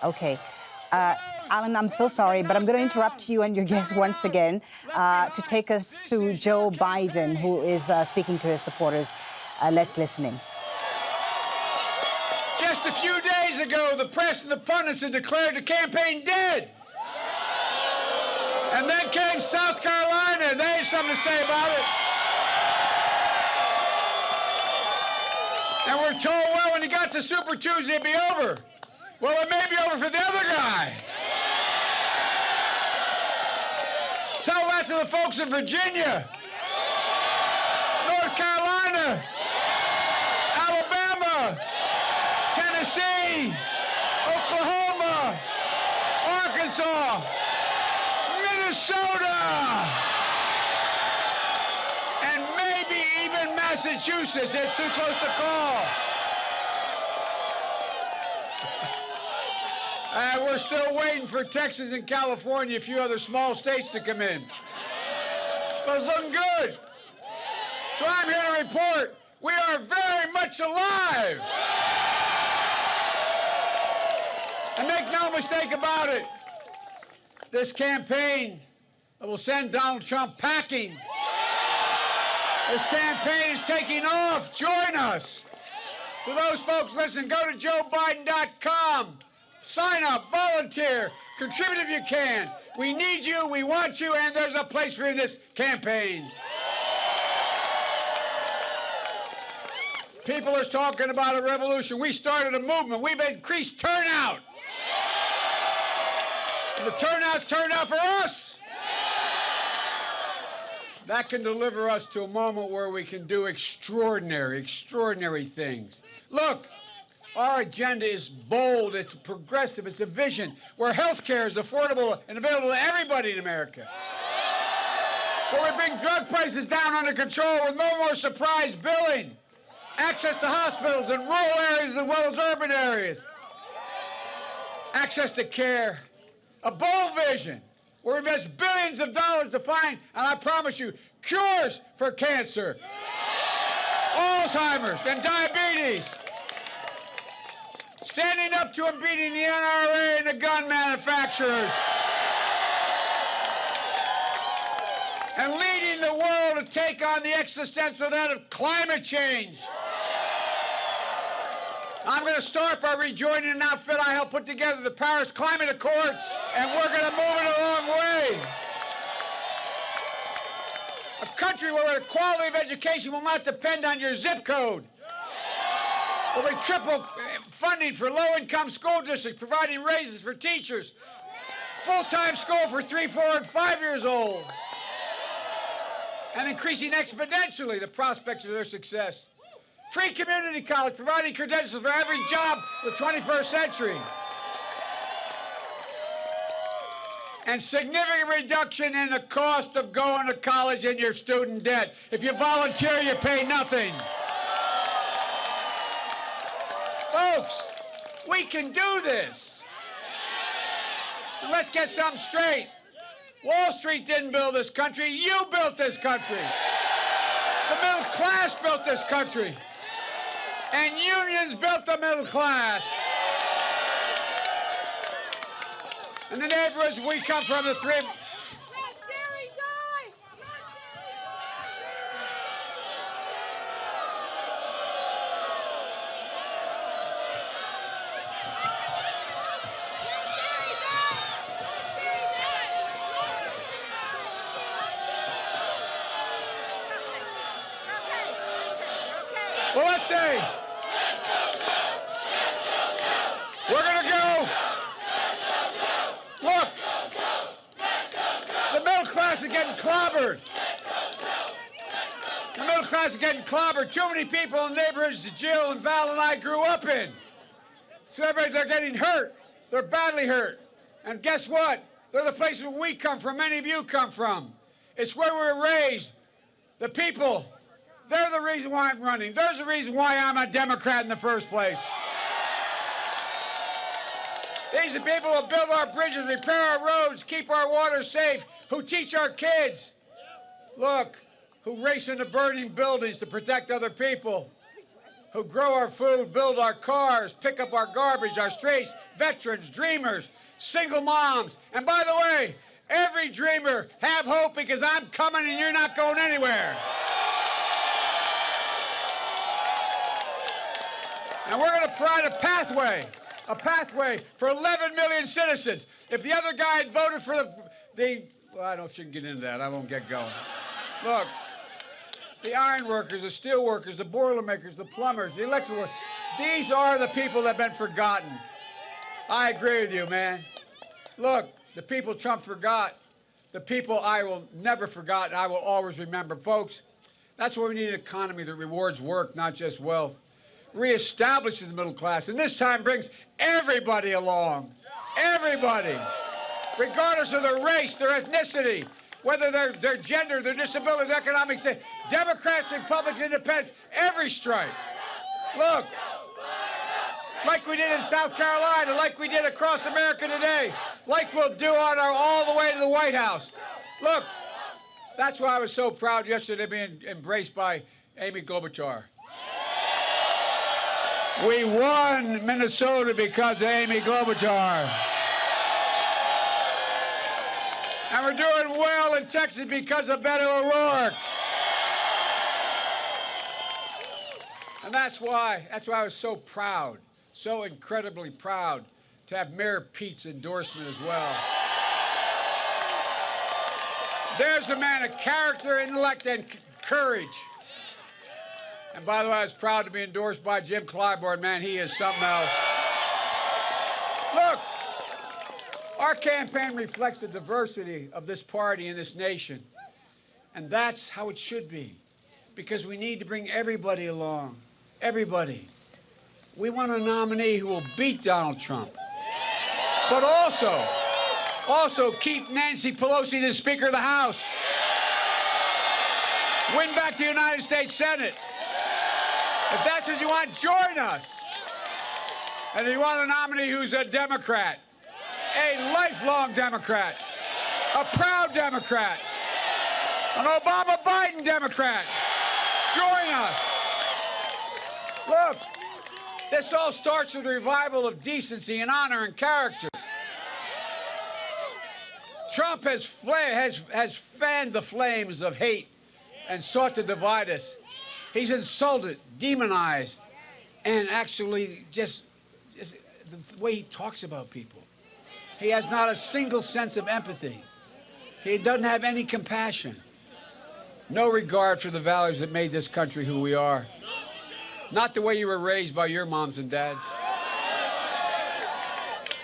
Okay. Alan, I'm so sorry, but I'm going to interrupt you and your guest once again to take us to Joe Biden, who is speaking to his supporters. Let's listen in. Just a few days ago, the press and the pundits had declared the campaign dead. And then came South Carolina, and they had something to say about it. And we're told, well, when you got to Super Tuesday, it'd be over. Well, it may be over for the other guy. Tell that to the folks in Virginia, North Carolina, Alabama, Tennessee, Oklahoma, Arkansas, Minnesota, and maybe even Massachusetts. It's too close to call. We're still waiting for Texas and California, a few other small states to come in. But it's looking good. So I'm here to report we are very much alive. And make no mistake about it, this campaign that will send Donald Trump packing, this campaign is taking off. Join us. To those folks, listen, go to joebiden.com. Sign up, volunteer, contribute if you can. We need you, we want you, and there's a place for you in this campaign. People are talking about a revolution. We started a movement. We've increased turnout. And the turnout's turned out for us. That can deliver us to a moment where we can do extraordinary things. Look. Our agenda is bold, it's progressive, it's a vision where health care is affordable and available to everybody in America. Where we bring drug prices down under control with no more surprise billing. Access to hospitals in rural areas as well as urban areas. Access to care. A bold vision where we invest billions of dollars to find, and I promise you, cures for cancer, Alzheimer's, and diabetes. Standing up to and beating the NRA and the gun manufacturers. And leading the world to take on the existential threat of climate change. I'm going to start by rejoining an outfit I helped put together, the Paris Climate Accord, and we're going to move it a long way. A country where the quality of education will not depend on your zip code. Where we triple funding for low-income school districts, providing raises for teachers, full-time school for 3, 4, and 5 years old, and increasing exponentially the prospects of their success. Free community college, providing credentials for every job of the 21st century. And significant reduction in the cost of going to college and your student debt. If you volunteer, you pay nothing. Folks, we can do this. And let's get something straight. Wall Street didn't build this country. You built this country. The middle class built this country. And unions built the middle class. And the neighborhoods we come from, the three... Well, let's see. We're going to go. Look. The middle class is getting clobbered. The middle class is getting clobbered. Too many people in the neighborhoods that Jill and Val and I grew up in. So they're getting hurt. They're badly hurt. And guess what? They're the places where we come from, many of you come from. It's where we were raised. The people. They're the reason why I'm running. There's the reason why I'm a Democrat in the first place. These are people who build our bridges, repair our roads, keep our water safe, who teach our kids. Look, who race into burning buildings to protect other people, who grow our food, build our cars, pick up our garbage, our streets, veterans, dreamers, single moms. And by the way, every dreamer, have hope because I'm coming and you're not going anywhere. And we're going to provide a pathway for 11 million citizens. If the other guy had voted for well, I shouldn't get into that. I won't get going. Look, the iron workers, the steel workers, the boilermakers, the plumbers, the electrical workers, these are the people that have been forgotten. I agree with you, man. Look, the people Trump forgot, the people I will never forget, and I will always remember. Folks, that's why we need an economy that rewards work, not just wealth. Reestablishes the middle class, and this time brings everybody along. Everybody. Regardless of their race, their ethnicity, whether their gender, their disability, their economic state, Democrats, Republicans, Independents, every stripe. Look, like we did in South Carolina, like we did across America today, like we'll do on all the way to the White House. Look, that's why I was so proud yesterday being embraced by Amy Klobuchar. We won Minnesota because of Amy Klobuchar. And we're doing well in Texas because of Beto O'Rourke. And that's why I was so proud, so incredibly proud to have Mayor Pete's endorsement as well. There's a man of character, intellect, and courage. And by the way, I was proud to be endorsed by Jim Clyburn. Man, he is something else. Look, our campaign reflects the diversity of this party and this nation. And that's how it should be, because we need to bring everybody along. Everybody. We want a nominee who will beat Donald Trump, but also keep Nancy Pelosi the Speaker of the House. Win back the United States Senate. If that's what you want, join us. And if you want a nominee who's a Democrat, a lifelong Democrat, a proud Democrat, an Obama-Biden Democrat, join us. Look, this all starts with a revival of decency and honor and character. Trump has fanned the flames of hate and sought to divide us. He's insulted, demonized, and actually just the way he talks about people. He has not a single sense of empathy. He doesn't have any compassion. No regard for the values that made this country who we are. Not the way you were raised by your moms and dads.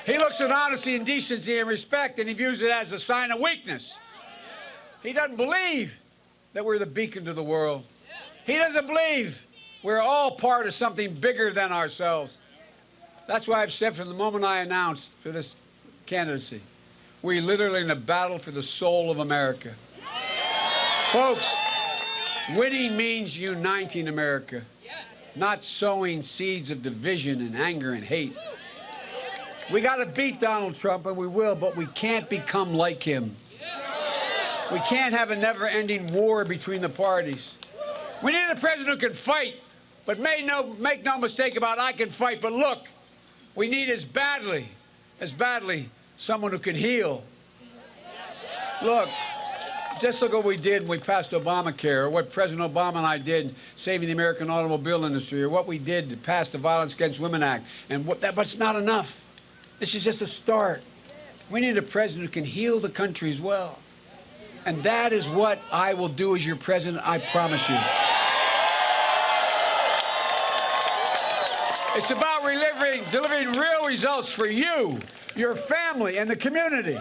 He looks at honesty and decency and respect, and he views it as a sign of weakness. He doesn't believe that we're the beacon to the world. He doesn't believe we're all part of something bigger than ourselves. That's why I've said from the moment I announced for this candidacy, we're literally in a battle for the soul of America. Folks, winning means uniting America, not sowing seeds of division and anger and hate. We got to beat Donald Trump, and we will, but we can't become like him. We can't have a never-ending war between the parties. We need a president who can fight, but make no mistake about it, I can fight. But look, we need as badly, someone who can heal. Look, just look what we did when we passed Obamacare, or what President Obama and I did saving the American automobile industry, or what we did to pass the Violence Against Women Act. But it's not enough. This is just a start. We need a president who can heal the country as well. And that is what I will do as your president, I promise you. It's about delivering real results for you, your family, and the community.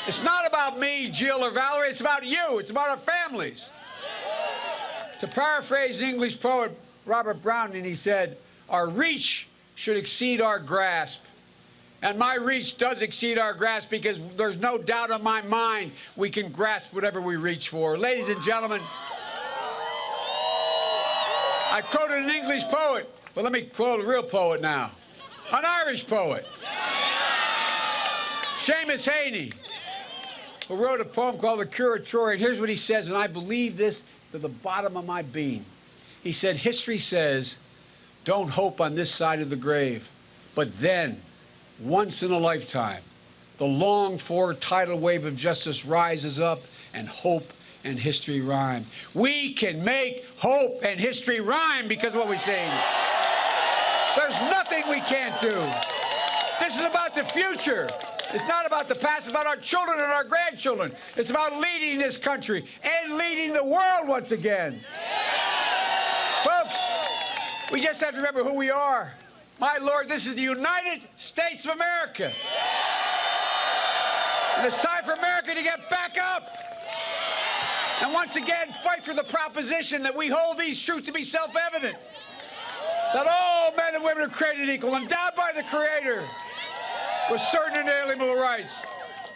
It's not about me, Jill, or Valerie. It's about you. It's about our families. To paraphrase the English poet Robert Browning, he said, "Our reach should exceed our grasp." And my reach does exceed our grasp, because there's no doubt in my mind we can grasp whatever we reach for. Ladies and gentlemen, I quoted an English poet, but let me quote a real poet now. An Irish poet. Seamus Heaney, who wrote a poem called The Curatorian. And here's what he says, and I believe this to the bottom of my being. He said, "History says, don't hope on this side of the grave, but then once in a lifetime, the longed-for tidal wave of justice rises up and hope and history rhyme. We can make hope and history rhyme because of what we're seeing. There's nothing we can't do. This is about the future. It's not about the past. It's about our children and our grandchildren. It's about leading this country and leading the world once again. Folks, we just have to remember who we are. My Lord, this is the United States of America. And it's time for America to get back up and once again fight for the proposition that we hold these truths to be self-evident, that all men and women are created equal, endowed by the Creator with certain inalienable rights.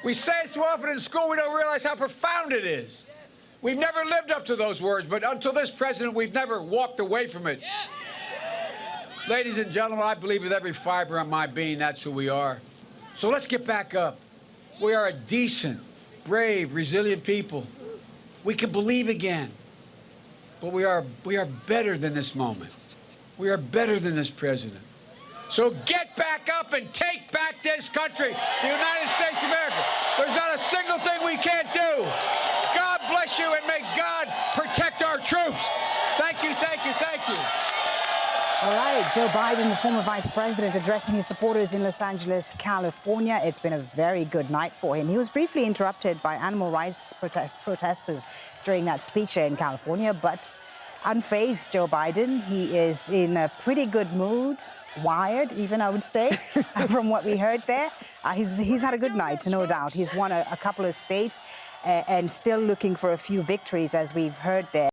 We say it so often in school, we don't realize how profound it is. We've never lived up to those words, but until this president, we've never walked away from it. Ladies and gentlemen, I believe with every fiber of my being, that's who we are. So let's get back up. We are a decent, brave, resilient people. We can believe again. But we are better than this moment. We are better than this president. So get back up and take back this country, the United States of America. There's not a single thing we can't do. God bless you, and may God protect our troops. Thank you, thank you, thank you. All right, Joe Biden, the former vice president, addressing his supporters in Los Angeles, California. It's been a very good night for him. He was briefly interrupted by animal rights protesters during that speech in California, but unfazed Joe Biden. He is in a pretty good mood, wired even, I would say, from what we heard there. He's had a good night, no doubt. He's won a couple of states and still looking for a few victories, as we've heard there.